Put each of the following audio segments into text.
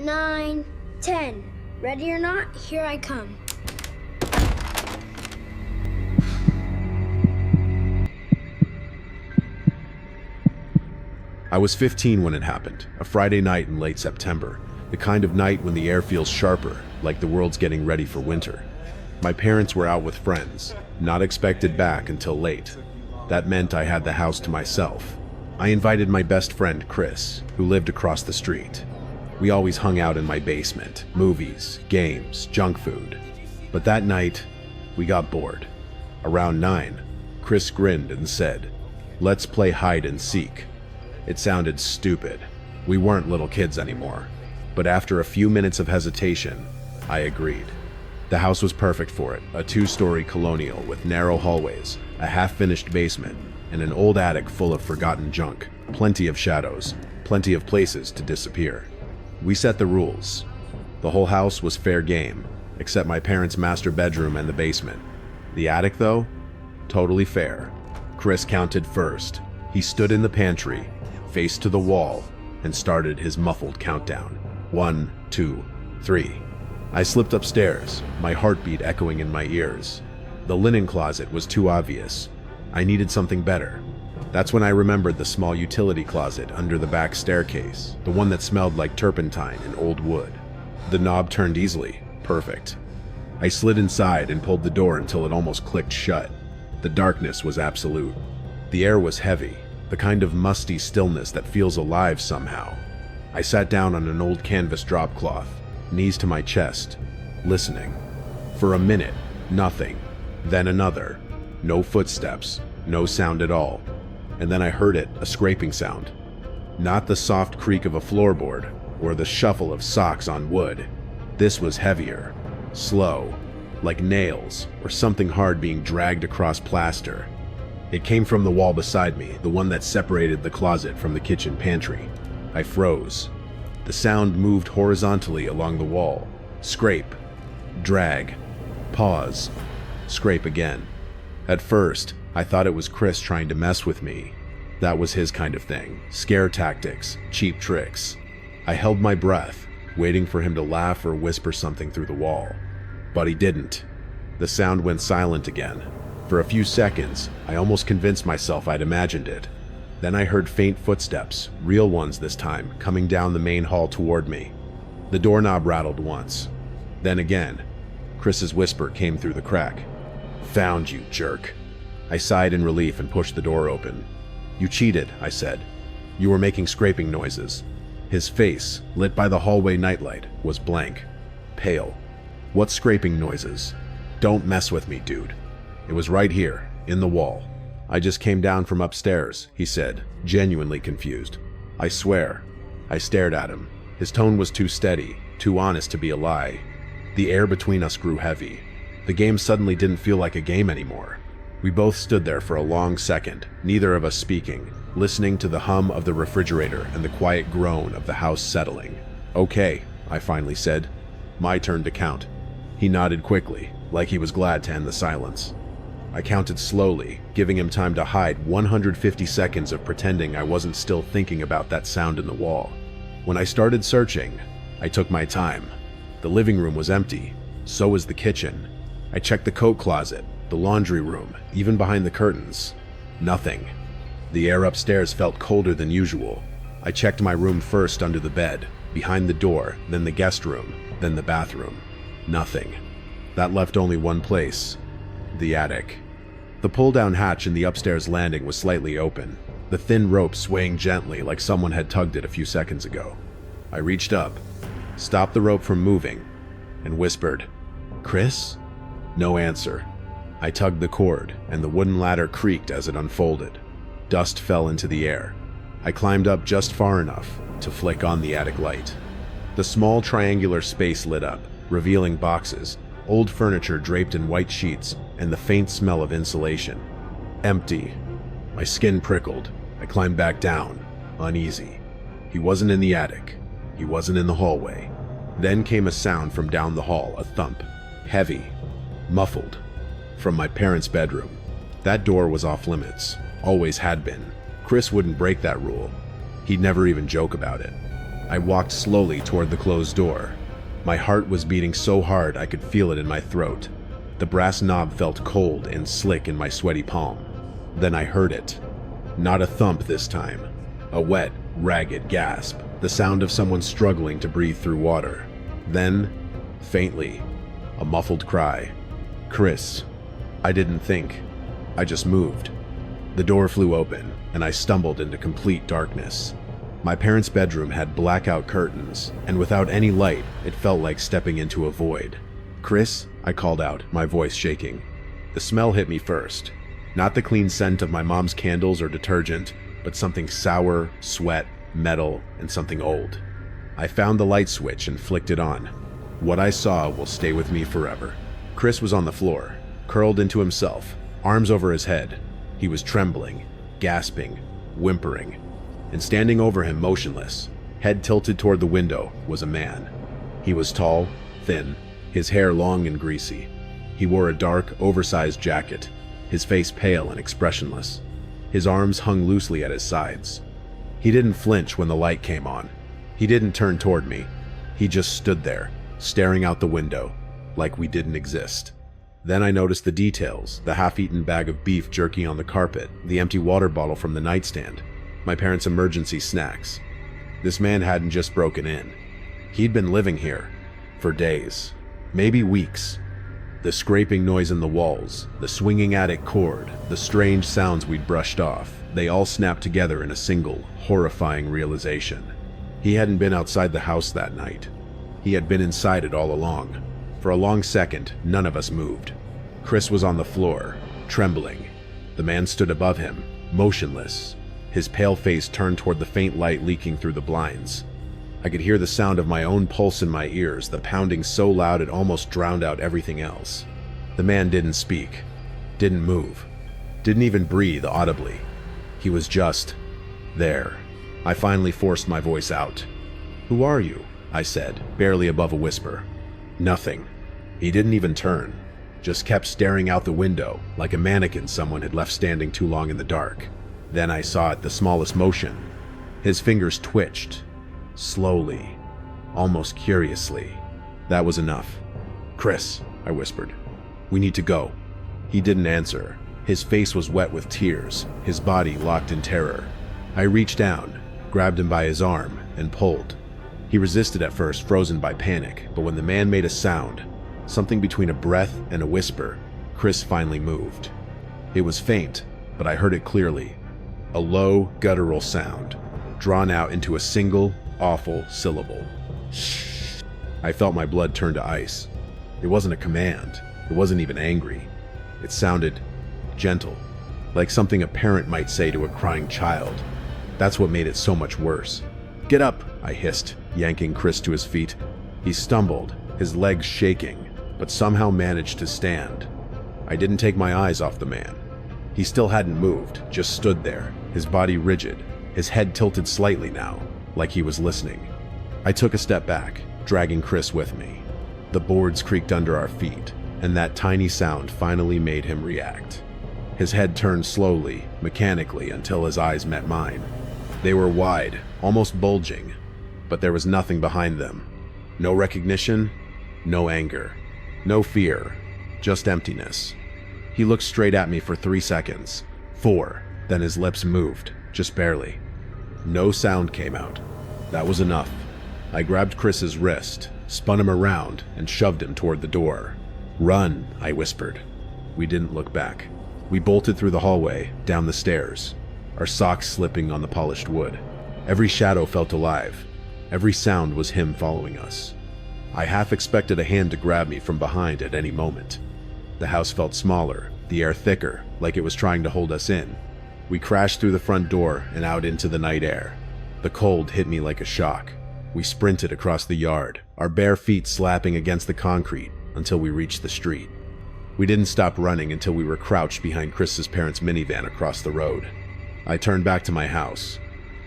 9, 10. Ready or not, here I come. I was 15 when it happened, a Friday night in late September, the kind of night when the air feels sharper, like the world's getting ready for winter. My parents were out with friends, not expected back until late. That meant I had the house to myself. I invited my best friend, Chris, who lived across the street. We always hung out in my basement, movies, games, junk food. But that night, we got bored. Around 9, Chris grinned and said, "Let's play hide and seek." It sounded stupid. We weren't little kids anymore. But after a few minutes of hesitation, I agreed. The house was perfect for it, a 2-story colonial with narrow hallways, a half-finished basement, and an old attic full of forgotten junk, plenty of shadows, plenty of places to disappear. We set the rules. The whole house was fair game, except my parents' master bedroom and the basement. The attic, though, totally fair. Chris counted first. He stood in the pantry, faced to the wall, and started his muffled countdown. 1, 2, 3. I slipped upstairs, my heartbeat echoing in my ears. The linen closet was too obvious. I needed something better. That's when I remembered the small utility closet under the back staircase, the one that smelled like turpentine and old wood. The knob turned easily. Perfect. I slid inside and pulled the door until it almost clicked shut. The darkness was absolute. The air was heavy, the kind of musty stillness that feels alive somehow. I sat down on an old canvas drop cloth, knees to my chest, listening. For a minute, nothing. Then another. No footsteps, no sound at all. And then I heard it, a scraping sound. Not the soft creak of a floorboard, or the shuffle of socks on wood. This was heavier, slow, like nails, or something hard being dragged across plaster. It came from the wall beside me, the one that separated the closet from the kitchen pantry. I froze. The sound moved horizontally along the wall. Scrape. Drag. Pause. Scrape again. At first, I thought it was Chris trying to mess with me. That was his kind of thing. Scare tactics, cheap tricks. I held my breath, waiting for him to laugh or whisper something through the wall. But he didn't. The sound went silent again. For a few seconds, I almost convinced myself I'd imagined it. Then I heard faint footsteps, real ones this time, coming down the main hall toward me. The doorknob rattled once. Then again, Chris's whisper came through the crack. "Found you, jerk." I sighed in relief and pushed the door open. "You cheated," I said. "You were making scraping noises." His face, lit by the hallway nightlight, was blank, pale. "What scraping noises? Don't mess with me, dude." It was right here, in the wall. "I just came down from upstairs," he said, genuinely confused. "I swear." I stared at him. His tone was too steady, too honest to be a lie. The air between us grew heavy. The game suddenly didn't feel like a game anymore. We both stood there for a long second, neither of us speaking, listening to the hum of the refrigerator and the quiet groan of the house settling. "Okay," I finally said. "My turn to count." He nodded quickly, like he was glad to end the silence. I counted slowly, giving him time to hide 150 seconds of pretending I wasn't still thinking about that sound in the wall. When I started searching, I took my time. The living room was empty. So was the kitchen. I checked the coat closet, the laundry room, even behind the curtains. Nothing. The air upstairs felt colder than usual. I checked my room first under the bed, behind the door, then the guest room, then the bathroom. Nothing. That left only one place. The attic. The pull-down hatch in the upstairs landing was slightly open, the thin rope swaying gently like someone had tugged it a few seconds ago. I reached up, stopped the rope from moving, and whispered, "Chris?" No answer. I tugged the cord, and the wooden ladder creaked as it unfolded. Dust fell into the air. I climbed up just far enough to flick on the attic light. The small triangular space lit up, revealing boxes, old furniture draped in white sheets, and the faint smell of insulation. Empty. My skin prickled. I climbed back down, uneasy. He wasn't in the attic. He wasn't in the hallway. Then came a sound from down the hall, a thump. Heavy. Muffled. From my parents' bedroom. That door was off limits. Always had been. Chris wouldn't break that rule. He'd never even joke about it. I walked slowly toward the closed door. My heart was beating so hard I could feel it in my throat. The brass knob felt cold and slick in my sweaty palm. Then I heard it. Not a thump this time. A wet, ragged gasp, the sound of someone struggling to breathe through water. Then, faintly, a muffled cry. "Chris." I didn't think. I just moved. The door flew open, and I stumbled into complete darkness. My parents' bedroom had blackout curtains, and without any light, it felt like stepping into a void. "Chris," I called out, my voice shaking. The smell hit me first. Not the clean scent of my mom's candles or detergent, but something sour, sweat, metal, and something old. I found the light switch and flicked it on. What I saw will stay with me forever. Chris was on the floor, curled into himself, arms over his head. He was trembling, gasping, whimpering. And standing over him motionless, head tilted toward the window, was a man. He was tall, thin, his hair long and greasy. He wore a dark, oversized jacket, his face pale and expressionless. His arms hung loosely at his sides. He didn't flinch when the light came on. He didn't turn toward me. He just stood there, staring out the window, like we didn't exist. Then I noticed the details, the half-eaten bag of beef jerky on the carpet, the empty water bottle from the nightstand, my parents' emergency snacks. This man hadn't just broken in. He'd been living here for days, maybe weeks. The scraping noise in the walls, the swinging attic cord, the strange sounds we'd brushed off, they all snapped together in a single, horrifying realization. He hadn't been outside the house that night. He had been inside it all along. For a long second, none of us moved. Chris was on the floor, trembling. The man stood above him, motionless, his pale face turned toward the faint light leaking through the blinds. I could hear the sound of my own pulse in my ears, the pounding so loud it almost drowned out everything else. The man didn't speak, didn't move, didn't even breathe audibly. He was just there. I finally forced my voice out. "Who are you?" I said, barely above a whisper. Nothing. He didn't even turn, just kept staring out the window like a mannequin someone had left standing too long in the dark. Then I saw it, the smallest motion. His fingers twitched, slowly, almost curiously. That was enough. "Chris," I whispered, "we need to go." He didn't answer. His face was wet with tears, his body locked in terror. I reached down, grabbed him by his arm, and pulled. He resisted at first, frozen by panic, but when the man made a sound, something between a breath and a whisper, Chris finally moved. It was faint, but I heard it clearly. A low, guttural sound, drawn out into a single, awful syllable. "Shh." I felt my blood turn to ice. It wasn't a command. It wasn't even angry. It sounded gentle, like something a parent might say to a crying child. That's what made it so much worse. "Get up," I hissed, yanking Chris to his feet. He stumbled, his legs shaking, but somehow managed to stand. I didn't take my eyes off the man. He still hadn't moved, just stood there, his body rigid, his head tilted slightly now, like he was listening. I took a step back, dragging Chris with me. The boards creaked under our feet, and that tiny sound finally made him react. His head turned slowly, mechanically, until his eyes met mine. They were wide, almost bulging, but there was nothing behind them. No recognition, no anger, no fear, just emptiness. He looked straight at me for 3 seconds, 4, then his lips moved, just barely. No sound came out. That was enough. I grabbed Chris's wrist, spun him around, and shoved him toward the door. "Run," I whispered. We didn't look back. We bolted through the hallway, down the stairs, our socks slipping on the polished wood. Every shadow felt alive. Every sound was him following us. I half expected a hand to grab me from behind at any moment. The house felt smaller, the air thicker, like it was trying to hold us in. We crashed through the front door and out into the night air. The cold hit me like a shock. We sprinted across the yard, our bare feet slapping against the concrete until we reached the street. We didn't stop running until we were crouched behind Chris's parents' minivan across the road. I turned back to my house.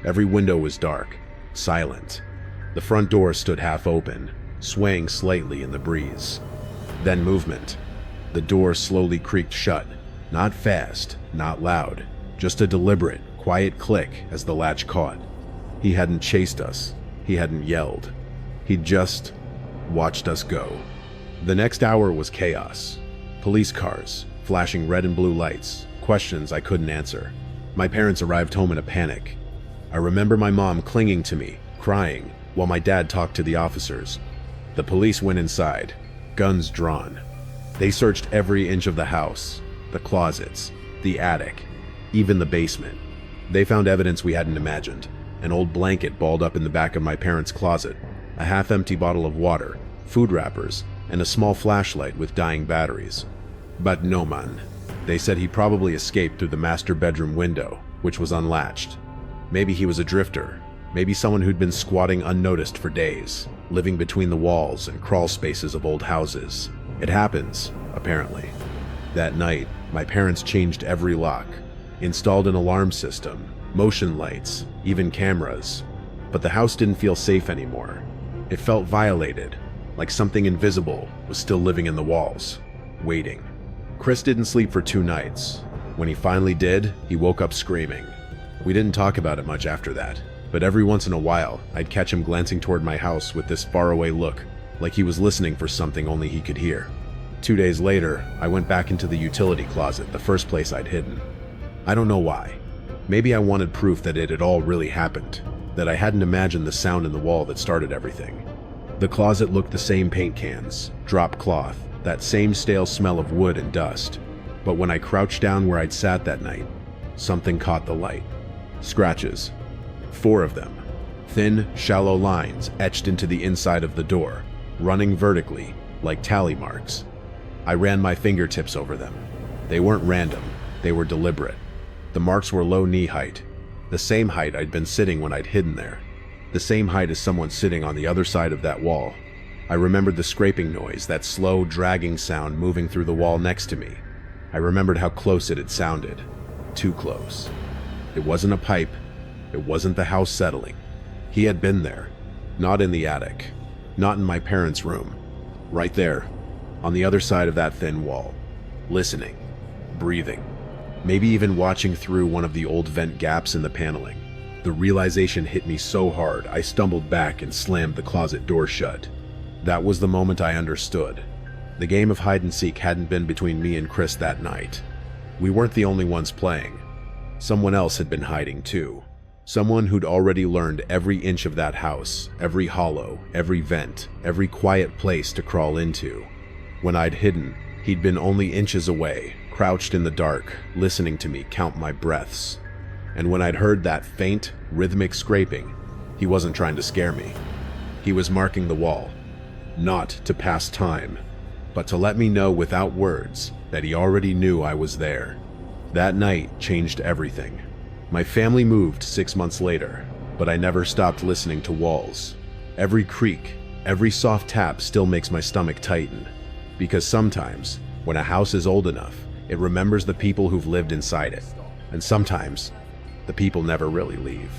Every window was dark, silent. The front door stood half open, swaying slightly in the breeze. Then movement. The door slowly creaked shut, not fast, not loud, just a deliberate, quiet click as the latch caught. He hadn't chased us. He hadn't yelled. He'd just watched us go. The next hour was chaos. Police cars, flashing red and blue lights, questions I couldn't answer. My parents arrived home in a panic. I remember my mom clinging to me, crying, while my dad talked to the officers. The police went inside, guns drawn. They searched every inch of the house, the closets, the attic, even the basement. They found evidence we hadn't imagined. An old blanket balled up in the back of my parents' closet, a half-empty bottle of water, food wrappers, and a small flashlight with dying batteries. But no man. They said he probably escaped through the master bedroom window, which was unlatched. Maybe he was a drifter. Maybe someone who'd been squatting unnoticed for days, living between the walls and crawl spaces of old houses. It happens, apparently. That night, my parents changed every lock, installed an alarm system, motion lights, even cameras. But the house didn't feel safe anymore. It felt violated, like something invisible was still living in the walls, waiting. Chris didn't sleep for 2 nights. When he finally did, he woke up screaming. We didn't talk about it much after that, but every once in a while, I'd catch him glancing toward my house with this faraway look, like he was listening for something only he could hear. 2 days later, I went back into the utility closet, the first place I'd hidden. I don't know why. Maybe I wanted proof that it had all really happened, that I hadn't imagined the sound in the wall that started everything. The closet looked the same: paint cans, drop cloth, that same stale smell of wood and dust. But when I crouched down where I'd sat that night, something caught the light. Scratches. 4 of them. Thin, shallow lines etched into the inside of the door, running vertically, like tally marks. I ran my fingertips over them. They weren't random, they were deliberate. The marks were low knee height, the same height I'd been sitting when I'd hidden there, the same height as someone sitting on the other side of that wall. I remembered the scraping noise, that slow, dragging sound moving through the wall next to me. I remembered how close it had sounded. Too close. It wasn't a pipe. It wasn't the house settling. He had been there. Not in the attic. Not in my parents' room. Right there, on the other side of that thin wall. Listening. Breathing. Maybe even watching through one of the old vent gaps in the paneling. The realization hit me so hard, I stumbled back and slammed the closet door shut. That was the moment I understood. The game of hide and seek hadn't been between me and Chris that night. We weren't the only ones playing. Someone else had been hiding too. Someone who'd already learned every inch of that house, every hollow, every vent, every quiet place to crawl into. When I'd hidden, he'd been only inches away, crouched in the dark, listening to me count my breaths. And when I'd heard that faint, rhythmic scraping, he wasn't trying to scare me. He was marking the wall. Not to pass time, but to let me know without words that he already knew I was there. That night changed everything. My family moved 6 months later, but I never stopped listening to walls. Every creak, every soft tap still makes my stomach tighten, because sometimes, when a house is old enough, it remembers the people who've lived inside it, and sometimes, the people never really leave.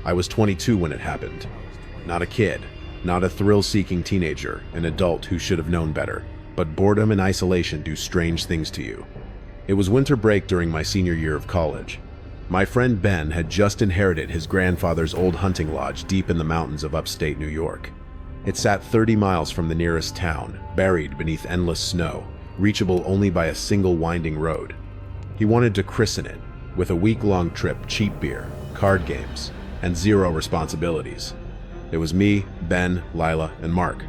I was 22 when it happened. Not a kid, not a thrill-seeking teenager, an adult who should have known better. But boredom and isolation do strange things to you. It was winter break during my senior year of college. My friend Ben had just inherited his grandfather's old hunting lodge deep in the mountains of upstate New York. It sat 30 miles from the nearest town, buried beneath endless snow, reachable only by a single winding road. He wanted to christen it, with a week-long trip, cheap beer, card games, and 0 responsibilities. It was me, Ben, Lila, and Mark.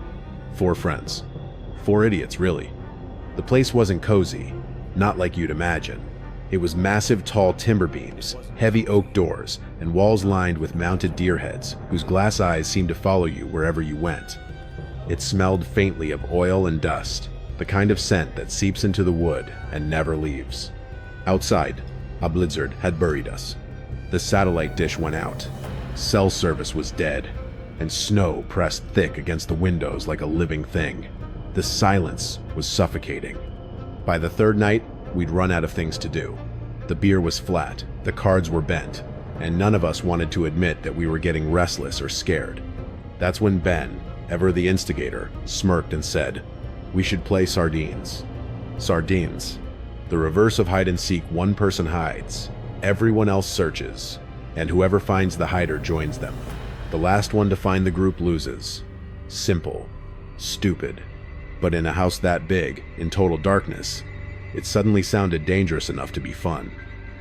4 friends. 4 idiots, really. The place wasn't cozy, not like you'd imagine. It was massive tall timber beams, heavy oak doors, and walls lined with mounted deer heads, whose glass eyes seemed to follow you wherever you went. It smelled faintly of oil and dust, the kind of scent that seeps into the wood and never leaves. Outside, a blizzard had buried us. The satellite dish went out. Cell service was dead, and snow pressed thick against the windows like a living thing. The silence was suffocating. By the 3rd night, we'd run out of things to do. The beer was flat, the cards were bent, and none of us wanted to admit that we were getting restless or scared. That's when Ben, ever the instigator, smirked and said, "We should play sardines." Sardines. The reverse of hide and seek. One person hides, Everyone else searches, and whoever finds the hider joins them. The last one to find the group loses. Simple. Stupid. But in a house that big, in total darkness, it suddenly sounded dangerous enough to be fun.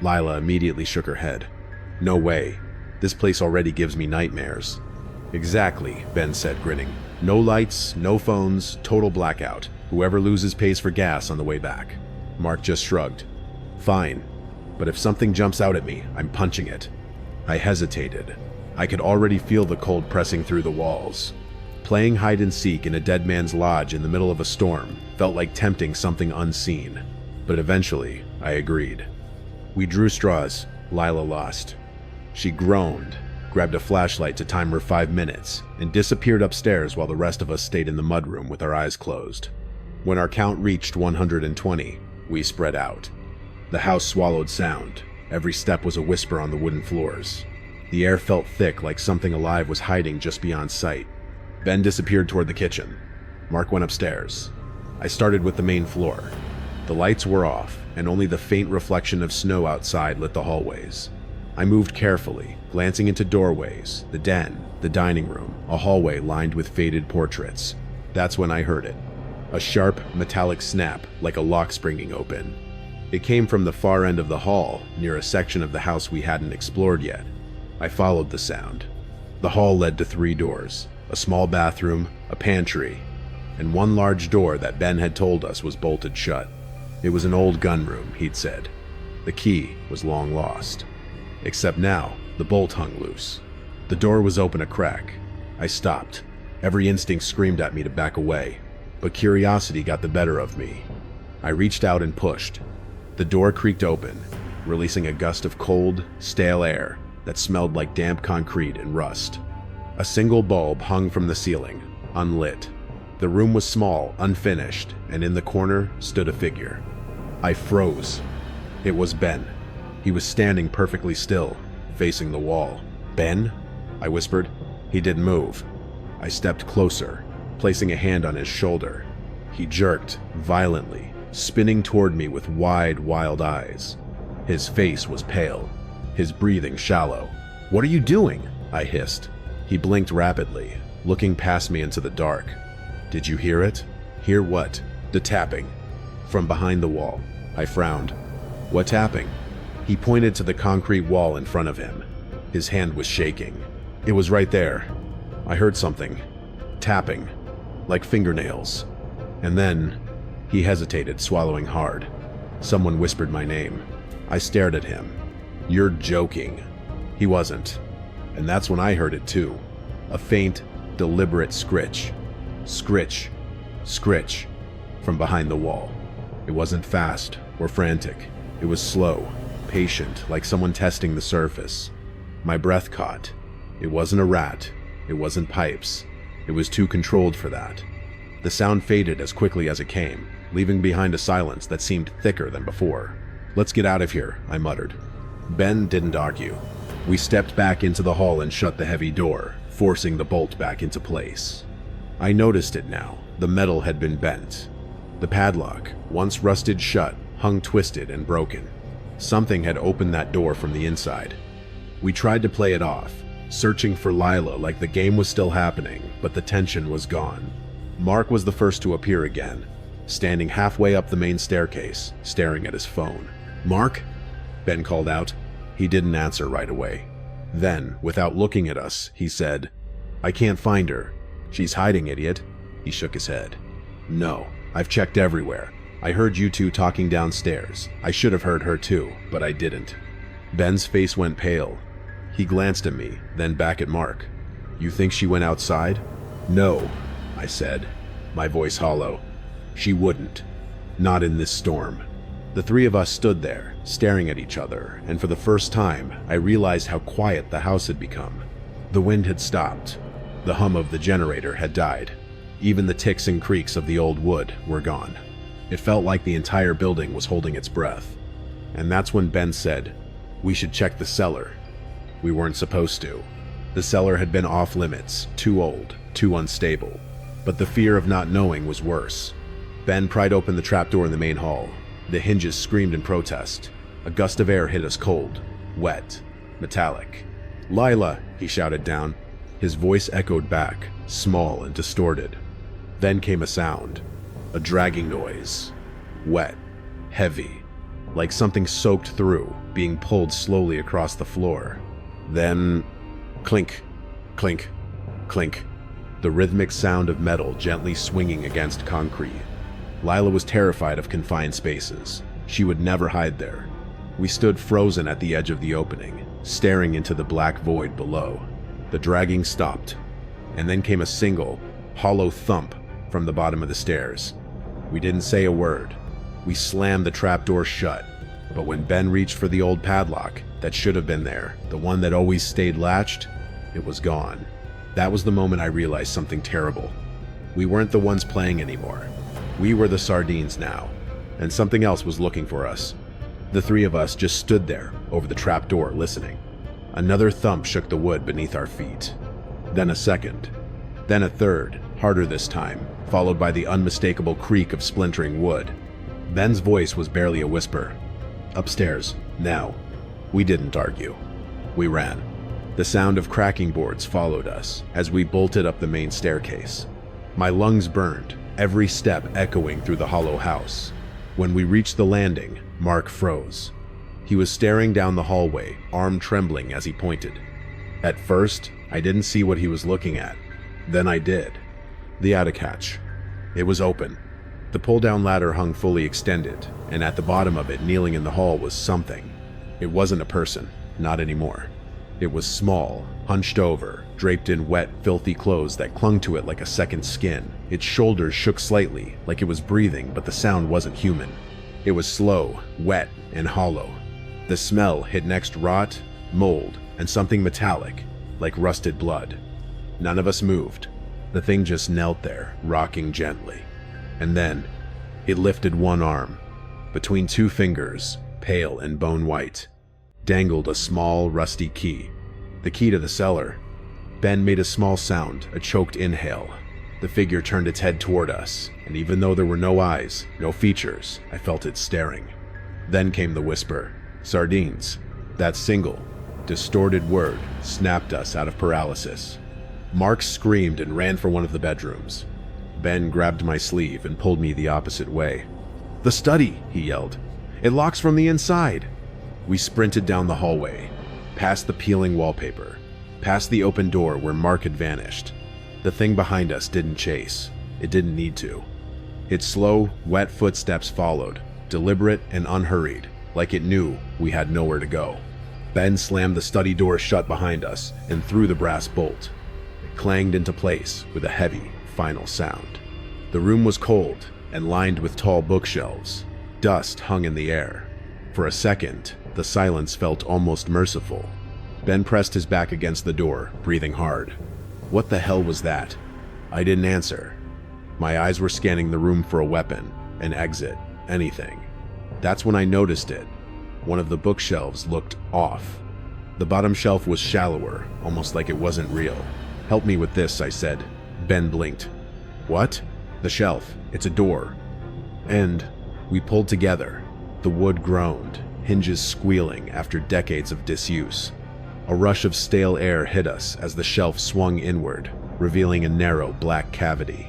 Lila immediately shook her head. No way. This place already gives me nightmares. Exactly, Ben said, grinning. No lights, no phones, total blackout. Whoever loses pays for gas on the way back. Mark just shrugged. Fine, but if something jumps out at me, I'm punching it. I hesitated. I could already feel the cold pressing through the walls. Playing hide and seek in a dead man's lodge in the middle of a storm felt like tempting something unseen. But eventually, I agreed. We drew straws. Lila lost. She groaned, grabbed a flashlight to time her 5 minutes, and disappeared upstairs while the rest of us stayed in the mudroom with our eyes closed. When our count reached 120, we spread out. The house swallowed sound. Every step was a whisper on the wooden floors. The air felt thick, like something alive was hiding just beyond sight. Ben disappeared toward the kitchen. Mark went upstairs. I started with the main floor. The lights were off, and only the faint reflection of snow outside lit the hallways. I moved carefully, glancing into doorways, the den, the dining room, a hallway lined with faded portraits. That's when I heard it. A sharp, metallic snap, like a lock springing open. It came from the far end of the hall, near a section of the house we hadn't explored yet. I followed the sound. The hall led to 3 doors, a small bathroom, a pantry, and one large door that Ben had told us was bolted shut. It was an old gun room, he'd said. The key was long lost. Except now, the bolt hung loose. The door was open a crack. I stopped. Every instinct screamed at me to back away, but curiosity got the better of me. I reached out and pushed. The door creaked open, releasing a gust of cold, stale air that smelled like damp concrete and rust. A single bulb hung from the ceiling, unlit. The room was small, unfinished, and in the corner stood a figure. I froze. It was Ben. He was standing perfectly still, facing the wall. Ben? I whispered. He didn't move. I stepped closer, placing a hand on his shoulder. He jerked, violently, spinning toward me with wide, wild eyes. His face was pale, his breathing shallow. "What are you doing?" I hissed. He blinked rapidly, looking past me into the dark. "Did you hear it?" "Hear what?" "The tapping." From behind the wall. I frowned. "What tapping?" He pointed to the concrete wall in front of him. His hand was shaking. "It was right there. I heard something. Tapping. Like fingernails." And then, he hesitated, swallowing hard. Someone whispered my name. I stared at him. "You're joking." He wasn't. And that's when I heard it too. A faint, deliberate scritch. Scritch. Scritch. From behind the wall. It wasn't fast or frantic. It was slow, patient, like someone testing the surface. My breath caught. It wasn't a rat. It wasn't pipes. It was too controlled for that. The sound faded as quickly as it came, leaving behind a silence that seemed thicker than before. "Let's get out of here," I muttered. Ben didn't argue. We stepped back into the hall and shut the heavy door, forcing the bolt back into place. I noticed it now. The metal had been bent. The padlock, once rusted shut, hung twisted and broken. Something had opened that door from the inside. We tried to play it off, searching for Lila like the game was still happening, but the tension was gone. Mark was the first to appear again, standing halfway up the main staircase, staring at his phone. "Mark?" Ben called out. He didn't answer right away. Then, without looking at us, he said, "I can't find her. She's hiding, idiot." He shook his head. "No, I've checked everywhere. I heard you two talking downstairs. I should have heard her too, but I didn't." Ben's face went pale. He glanced at me, then back at Mark. "You think she went outside?" "No," I said, my voice hollow. "She wouldn't. Not in this storm." The 3 of us stood there, staring at each other, and for the first time, I realized how quiet the house had become. The wind had stopped. The hum of the generator had died. Even the ticks and creaks of the old wood were gone. It felt like the entire building was holding its breath. And that's when Ben said, "We should check the cellar." We weren't supposed to. The cellar had been off limits, too old, too unstable. But the fear of not knowing was worse. Ben pried open the trapdoor in the main hall. The hinges screamed in protest. A gust of air hit us cold, wet, metallic. "Lila!" he shouted down. His voice echoed back, small and distorted. Then came a sound, a dragging noise. Wet, heavy, like something soaked through, being pulled slowly across the floor. Then, clink, clink, clink. The rhythmic sound of metal gently swinging against concrete. Lila was terrified of confined spaces. She would never hide there. We stood frozen at the edge of the opening, staring into the black void below. The dragging stopped, and then came a single, hollow thump from the bottom of the stairs. We didn't say a word. We slammed the trapdoor shut, but when Ben reached for the old padlock that should have been there, the one that always stayed latched, it was gone. That was the moment I realized something terrible. We weren't the ones playing anymore. We were the sardines now, and something else was looking for us. The three of us just stood there, over the trapdoor, listening. Another thump shook the wood beneath our feet. Then a second. Then a third, harder this time, followed by the unmistakable creak of splintering wood. Ben's voice was barely a whisper. "Upstairs, now." We didn't argue. We ran. The sound of cracking boards followed us as we bolted up the main staircase. My lungs burned, every step echoing through the hollow house. When we reached the landing, Mark froze. He was staring down the hallway, arm trembling as he pointed. At first, I didn't see what he was looking at. Then I did. The attic hatch. It was open. The pull-down ladder hung fully extended, and at the bottom of it, kneeling in the hall, was something. It wasn't a person, not anymore. It was small, hunched over, draped in wet, filthy clothes that clung to it like a second skin. Its shoulders shook slightly, like it was breathing, but the sound wasn't human. It was slow, wet, and hollow. The smell hid next rot, mold, and something metallic, like rusted blood. None of us moved. The thing just knelt there, rocking gently. And then, it lifted one arm. Between two fingers, pale and bone white, dangled a small, rusty key. The key to the cellar. Ben made a small sound, a choked inhale. The figure turned its head toward us, and even though there were no eyes, no features, I felt it staring. Then came the whisper. Sardines. That single, distorted word snapped us out of paralysis. Mark screamed and ran for one of the bedrooms. Ben grabbed my sleeve and pulled me the opposite way. "The study," he yelled. "It locks from the inside." We sprinted down the hallway, past the peeling wallpaper, past the open door where Mark had vanished. The thing behind us didn't chase. It didn't need to. Its slow, wet footsteps followed, deliberate and unhurried, like it knew we had nowhere to go. Ben slammed the study door shut behind us and threw the brass bolt. It clanged into place with a heavy, final sound. The room was cold and lined with tall bookshelves. Dust hung in the air. For a second, the silence felt almost merciful. Ben pressed his back against the door, breathing hard. What the hell was that? I didn't answer. My eyes were scanning the room for a weapon, an exit, anything. That's when I noticed it. One of the bookshelves looked off. The bottom shelf was shallower, almost like it wasn't real. "Help me with this," I said. Ben blinked. "What?" "The shelf. It's a door." And we pulled together. The wood groaned, hinges squealing after decades of disuse. A rush of stale air hit us as the shelf swung inward, revealing a narrow black cavity.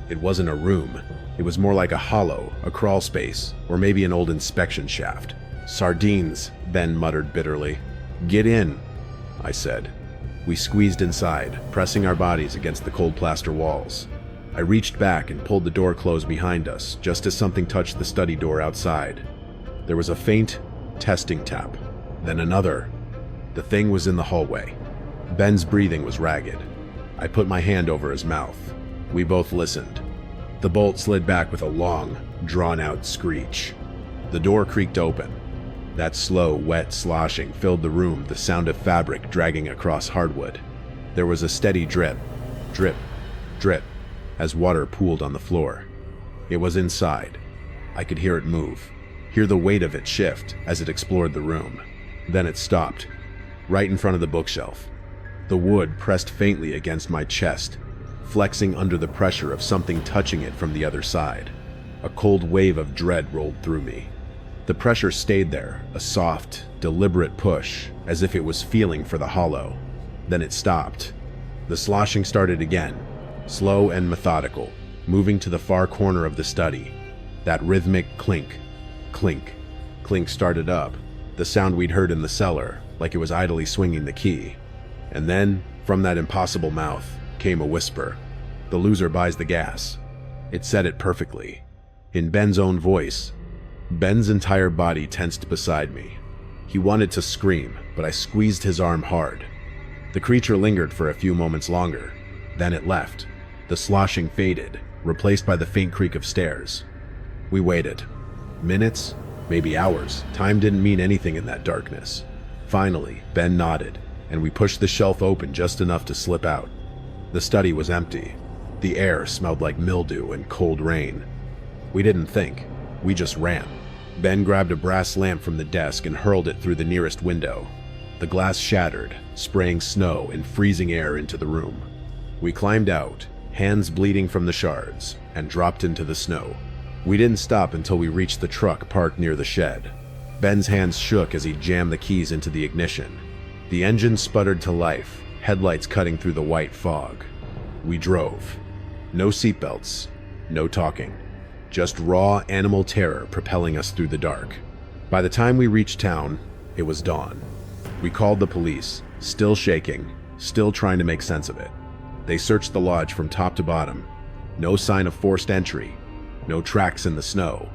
It wasn't a room. It was more like a hollow, a crawl space, or maybe an old inspection shaft. "Sardines," Ben muttered bitterly. "Get in," I said. We squeezed inside, pressing our bodies against the cold plaster walls. I reached back and pulled the door closed behind us just as something touched the study door outside. There was a faint, testing tap, then another. The thing was in the hallway. Ben's breathing was ragged. I put my hand over his mouth. We both listened. The bolt slid back with a long, drawn-out screech. The door creaked open. That slow, wet sloshing filled the room, the sound of fabric dragging across hardwood. There was a steady drip, drip, drip, as water pooled on the floor. It was inside. I could hear it move, hear the weight of it shift as it explored the room. Then it stopped, right in front of the bookshelf. The wood pressed faintly against my chest, flexing under the pressure of something touching it from the other side. A cold wave of dread rolled through me. The pressure stayed there, a soft, deliberate push, as if it was feeling for the hollow. Then it stopped. The sloshing started again, slow and methodical, moving to the far corner of the study. That rhythmic clink, clink, clink started up, the sound we'd heard in the cellar, like it was idly swinging the key. And then, from that impossible mouth, came a whisper. "The loser buys the gas." It said it perfectly, in Ben's own voice. Ben's entire body tensed beside me. He wanted to scream, but I squeezed his arm hard. The creature lingered for a few moments longer. Then it left. The sloshing faded, replaced by the faint creak of stairs. We waited. Minutes, maybe hours. Time didn't mean anything in that darkness. Finally, Ben nodded, and we pushed the shelf open just enough to slip out. The study was empty. The air smelled like mildew and cold rain. We didn't think. We just ran. Ben grabbed a brass lamp from the desk and hurled it through the nearest window. The glass shattered, spraying snow and freezing air into the room. We climbed out, hands bleeding from the shards, and dropped into the snow. We didn't stop until we reached the truck parked near the shed. Ben's hands shook as he jammed the keys into the ignition. The engine sputtered to life, headlights cutting through the white fog. We drove. No seatbelts, no talking. Just raw animal terror propelling us through the dark. By the time we reached town, it was dawn. We called the police, still shaking, still trying to make sense of it. They searched the lodge from top to bottom. No sign of forced entry, no tracks in the snow.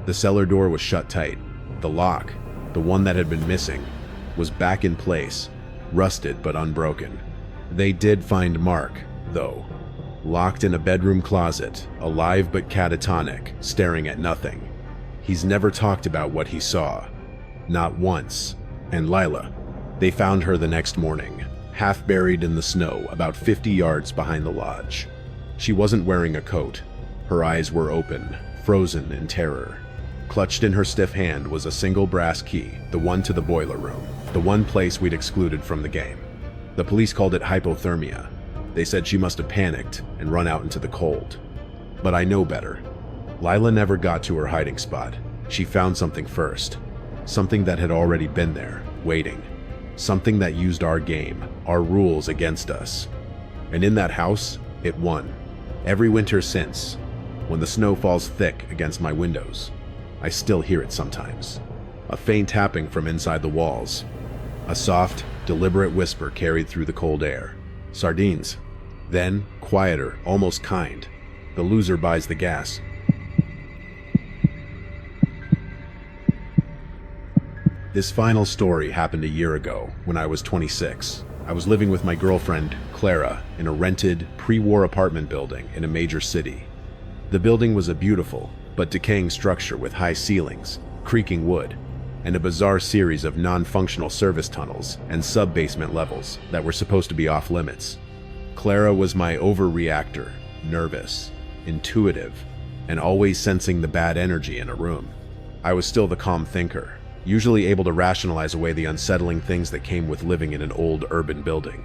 The cellar door was shut tight. The lock, the one that had been missing, was back in place, rusted but unbroken. They did find Mark, though, locked in a bedroom closet, alive but catatonic, staring at nothing. He's never talked about what he saw. Not once. And Lila. They found her the next morning, half buried in the snow about 50 yards behind the lodge. She wasn't wearing a coat. Her eyes were open, frozen in terror. Clutched in her stiff hand was a single brass key, the one to the boiler room, the one place we'd excluded from the game. The police called it hypothermia. They said she must have panicked and run out into the cold. But I know better. Lila never got to her hiding spot. She found something first. Something that had already been there, waiting. Something that used our game, our rules against us. And in that house, it won. Every winter since, when the snow falls thick against my windows, I still hear it sometimes. A faint tapping from inside the walls. A soft, deliberate whisper carried through the cold air. "Sardines." Then, quieter, almost kind. "The loser buys the gas." This final story happened a year ago, when I was 26. I was living with my girlfriend, Clara, in a rented, pre-war apartment building in a major city. The building was a beautiful, but decaying structure with high ceilings, creaking wood, and a bizarre series of non-functional service tunnels and sub-basement levels that were supposed to be off-limits. Clara was my overreactor, nervous, intuitive, and always sensing the bad energy in a room. I was still the calm thinker, usually able to rationalize away the unsettling things that came with living in an old urban building.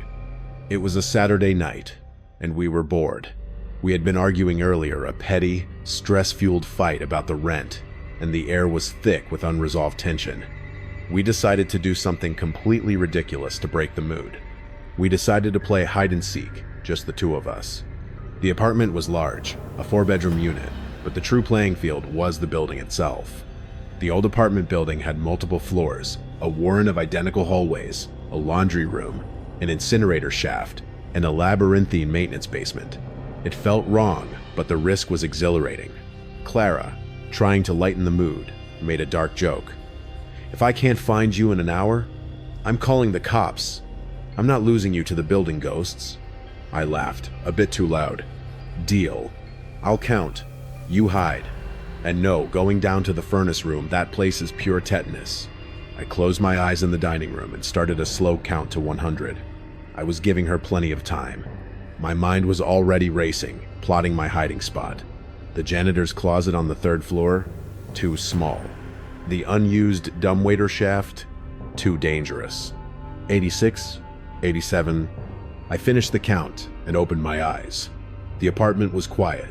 It was a Saturday night, and we were bored. We had been arguing earlier, a petty, stress-fueled fight about the rent, and the air was thick with unresolved tension. We decided to do something completely ridiculous to break the mood. We decided to play hide-and-seek, just the two of us. The apartment was large, a 4-bedroom unit, but the true playing field was the building itself. The old apartment building had multiple floors, a warren of identical hallways, a laundry room, an incinerator shaft, and a labyrinthine maintenance basement. It felt wrong, but the risk was exhilarating. Clara, trying to lighten the mood, made a dark joke. "If I can't find you in an hour, I'm calling the cops. I'm not losing you to the building ghosts." I laughed, a bit too loud. "Deal. I'll count. You hide. And no, going down to the furnace room, that place is pure tetanus." I closed my eyes in the dining room and started a slow count to 100. I was giving her plenty of time. My mind was already racing, plotting my hiding spot. The janitor's closet on the 3rd floor? Too small. The unused dumbwaiter shaft? Too dangerous. 86, 87. I finished the count and opened my eyes. The apartment was quiet.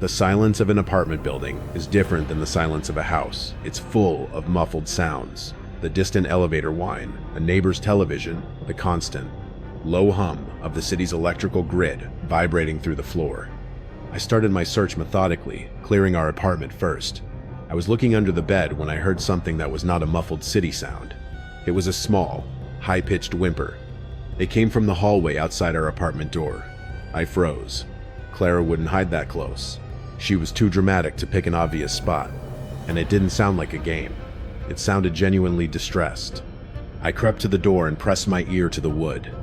The silence of an apartment building is different than the silence of a house. It's full of muffled sounds. The distant elevator whine, a neighbor's television, the constant low hum of the city's electrical grid vibrating through the floor. I started my search methodically, clearing our apartment first. I was looking under the bed when I heard something that was not a muffled city sound. It was a small, high-pitched whimper. It came from the hallway outside our apartment door. I froze. Clara wouldn't hide that close. She was too dramatic to pick an obvious spot, and it didn't sound like a game. It sounded genuinely distressed. I crept to the door and pressed my ear to the wood.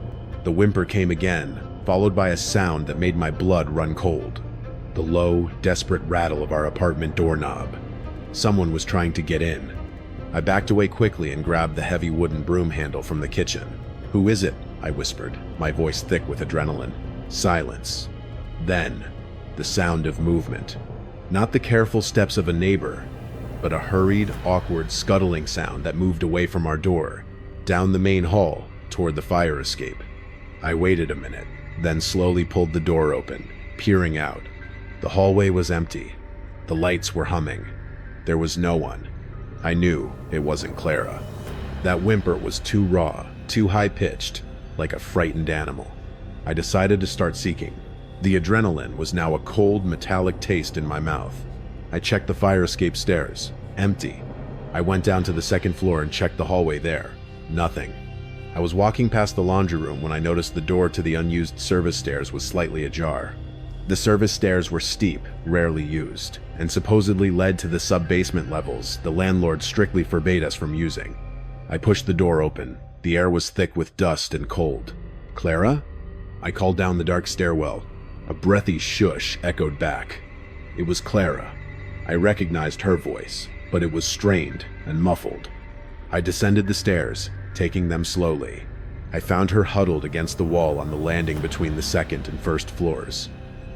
The whimper came again, followed by a sound that made my blood run cold. The low, desperate rattle of our apartment doorknob. Someone was trying to get in. I backed away quickly and grabbed the heavy wooden broom handle from the kitchen. "Who is it?" I whispered, my voice thick with adrenaline. Silence. Then, the sound of movement. Not the careful steps of a neighbor, but a hurried, awkward, scuttling sound that moved away from our door, down the main hall, toward the fire escape. I waited a minute, then slowly pulled the door open, peering out. The hallway was empty. The lights were humming. There was no one. I knew it wasn't Clara. That whimper was too raw, too high-pitched, like a frightened animal. I decided to start seeking. The adrenaline was now a cold, metallic taste in my mouth. I checked the fire escape stairs. Empty. I went down to the second floor and checked the hallway there. Nothing. I was walking past the laundry room when I noticed the door to the unused service stairs was slightly ajar. The service stairs were steep, rarely used, and supposedly led to the sub-basement levels the landlord strictly forbade us from using. I pushed the door open. The air was thick with dust and cold. "Clara?" I called down the dark stairwell. A breathy shush echoed back. It was Clara. I recognized her voice, but it was strained and muffled. I descended the stairs, taking them slowly. I found her huddled against the wall on the landing between the second and first floors.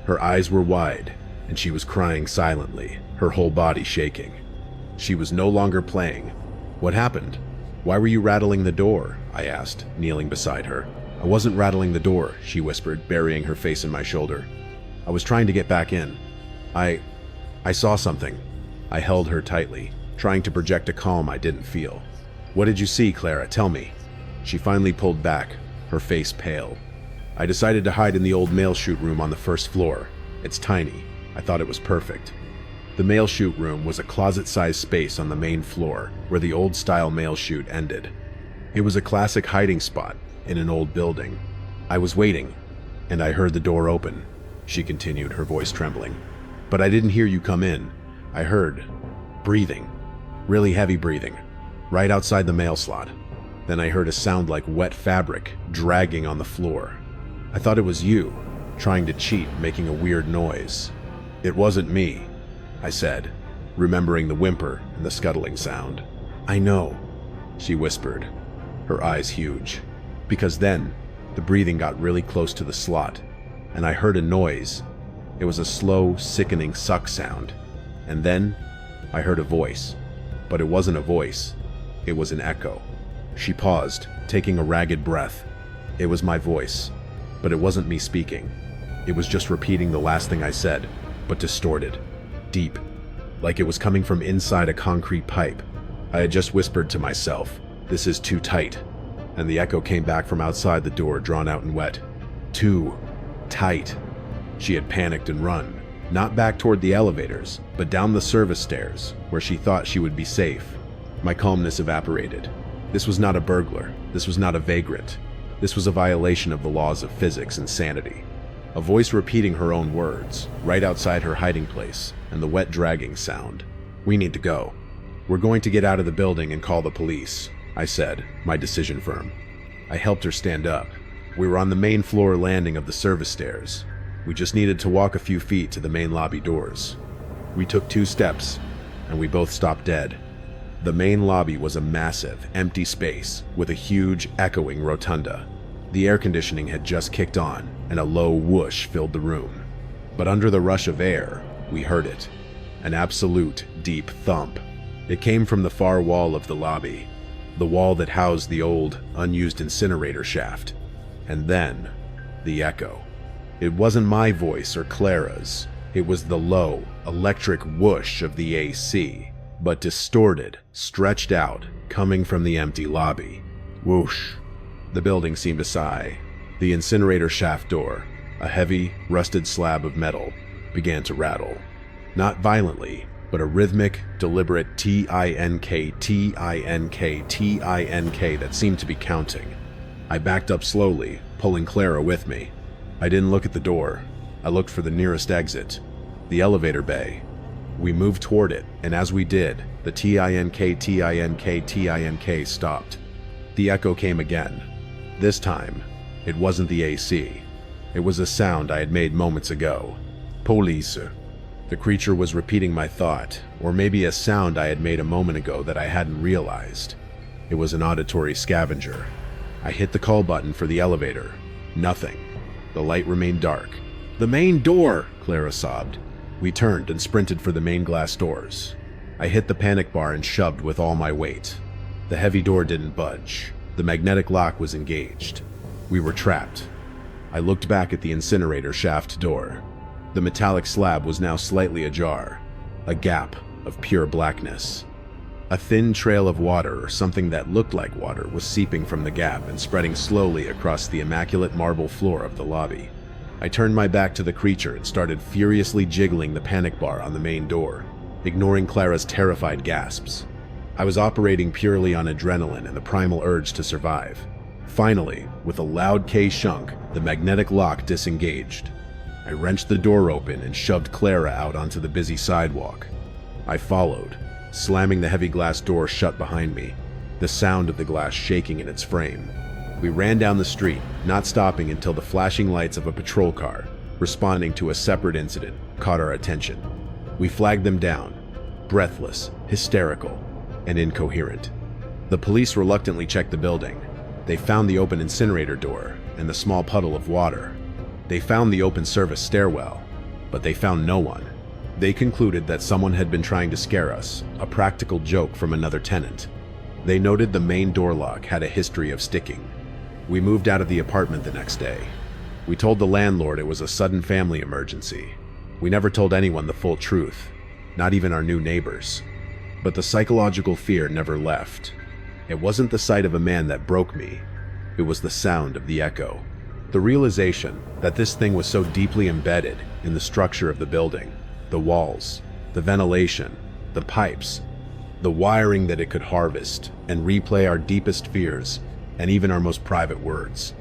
Her eyes were wide, and she was crying silently, her whole body shaking. She was no longer playing. "What happened? Why were you rattling the door?" I asked, kneeling beside her. "I wasn't rattling the door," she whispered, burying her face in my shoulder. "I was trying to get back in. I saw something." I held her tightly, trying to project a calm I didn't feel. "What did you see, Clara? Tell me." She finally pulled back, her face pale. "I decided to hide in the old mail chute room on the first floor. It's tiny. I thought it was perfect." The mail chute room was a closet-sized space on the main floor, where the old-style mail chute ended. It was a classic hiding spot in an old building. "I was waiting, and I heard the door open," she continued, her voice trembling. "But I didn't hear you come in. I heard breathing, really heavy breathing, right outside the mail slot. Then I heard a sound like wet fabric dragging on the floor. I thought it was you, trying to cheat, making a weird noise." "It wasn't me," I said, remembering the whimper and the scuttling sound. "I know," she whispered, her eyes huge. "Because then, the breathing got really close to the slot, and I heard a noise. It was a slow, sickening suck sound. And then, I heard a voice. But it wasn't a voice. It was an echo." She paused, taking a ragged breath. "It was my voice, but it wasn't me speaking. It was just repeating the last thing I said, but distorted, deep, like it was coming from inside a concrete pipe. I had just whispered to myself, 'This is too tight,' and the echo came back from outside the door, drawn out and wet. Too tight." She had panicked and run, not back toward the elevators, but down the service stairs, where she thought she would be safe. My calmness evaporated. This was not a burglar. This was not a vagrant. This was a violation of the laws of physics and sanity. A voice repeating her own words, right outside her hiding place, and the wet dragging sound. "We need to go. We're going to get out of the building and call the police," I said, my decision firm. I helped her stand up. We were on the main floor landing of the service stairs. We just needed to walk a few feet to the main lobby doors. We took 2 steps, and we both stopped dead. The main lobby was a massive, empty space with a huge, echoing rotunda. The air conditioning had just kicked on, and a low whoosh filled the room. But under the rush of air, we heard it. An absolute, deep thump. It came from the far wall of the lobby, the wall that housed the old, unused incinerator shaft. And then, the echo. It wasn't my voice or Clara's. It was the low, electric whoosh of the AC, but distorted, stretched out, coming from the empty lobby. Whoosh. The building seemed to sigh. The incinerator shaft door, a heavy, rusted slab of metal, began to rattle. Not violently, but a rhythmic, deliberate T-I-N-K, T-I-N-K, T-I-N-K that seemed to be counting. I backed up slowly, pulling Clara with me. I didn't look at the door. I looked for the nearest exit, the elevator bay. We moved toward it, and as we did, the T-I-N-K, T-I-N-K, T-I-N-K stopped. The echo came again. This time, it wasn't the AC. It was a sound I had made moments ago. Police. The creature was repeating my thought, or maybe a sound I had made a moment ago that I hadn't realized. It was an auditory scavenger. I hit the call button for the elevator. Nothing. The light remained dark. "The main door!" Clara sobbed. We turned and sprinted for the main glass doors. I hit the panic bar and shoved with all my weight. The heavy door didn't budge. The magnetic lock was engaged. We were trapped. I looked back at the incinerator shaft door. The metallic slab was now slightly ajar, a gap of pure blackness. A thin trail of water, or something that looked like water, was seeping from the gap and spreading slowly across the immaculate marble floor of the lobby. I turned my back to the creature and started furiously jiggling the panic bar on the main door, ignoring Clara's terrified gasps. I was operating purely on adrenaline and the primal urge to survive. Finally, with a loud K-shunk, the magnetic lock disengaged. I wrenched the door open and shoved Clara out onto the busy sidewalk. I followed, slamming the heavy glass door shut behind me, the sound of the glass shaking in its frame. We ran down the street, not stopping until the flashing lights of a patrol car, responding to a separate incident, caught our attention. We flagged them down, breathless, hysterical, and incoherent. The police reluctantly checked the building. They found the open incinerator door and the small puddle of water. They found the open service stairwell, but they found no one. They concluded that someone had been trying to scare us, a practical joke from another tenant. They noted the main door lock had a history of sticking. We moved out of the apartment the next day. We told the landlord it was a sudden family emergency. We never told anyone the full truth, not even our new neighbors. But the psychological fear never left. It wasn't the sight of a man that broke me. It was the sound of the echo. The realization that this thing was so deeply embedded in the structure of the building, the walls, the ventilation, the pipes, the wiring that it could harvest and replay our deepest fears and even our most private words.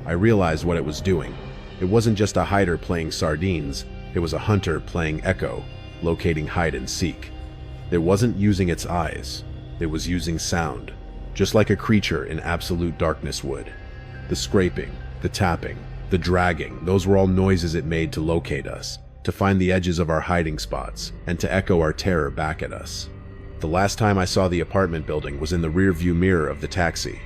I realized what it was doing. It wasn't just a hider playing sardines, it was a hunter playing echo, locating hide and seek. It wasn't using its eyes, it was using sound, just like a creature in absolute darkness would. The scraping, the tapping, the dragging, those were all noises it made to locate us, to find the edges of our hiding spots, and to echo our terror back at us. The last time I saw the apartment building was in the rearview mirror of the taxi,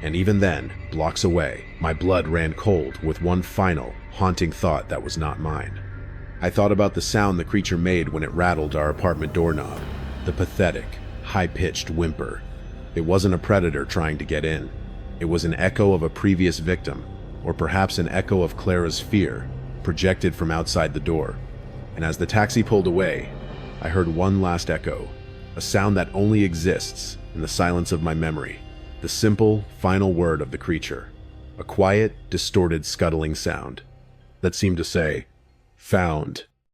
and even then, blocks away, my blood ran cold with one final, haunting thought that was not mine. I thought about the sound the creature made when it rattled our apartment doorknob, the pathetic, high-pitched whimper. It wasn't a predator trying to get in. It was an echo of a previous victim, or perhaps an echo of Clara's fear, projected from outside the door. And as the taxi pulled away, I heard one last echo, a sound that only exists in the silence of my memory, the simple, final word of the creature, a quiet, distorted, scuttling sound that seemed to say, "Found."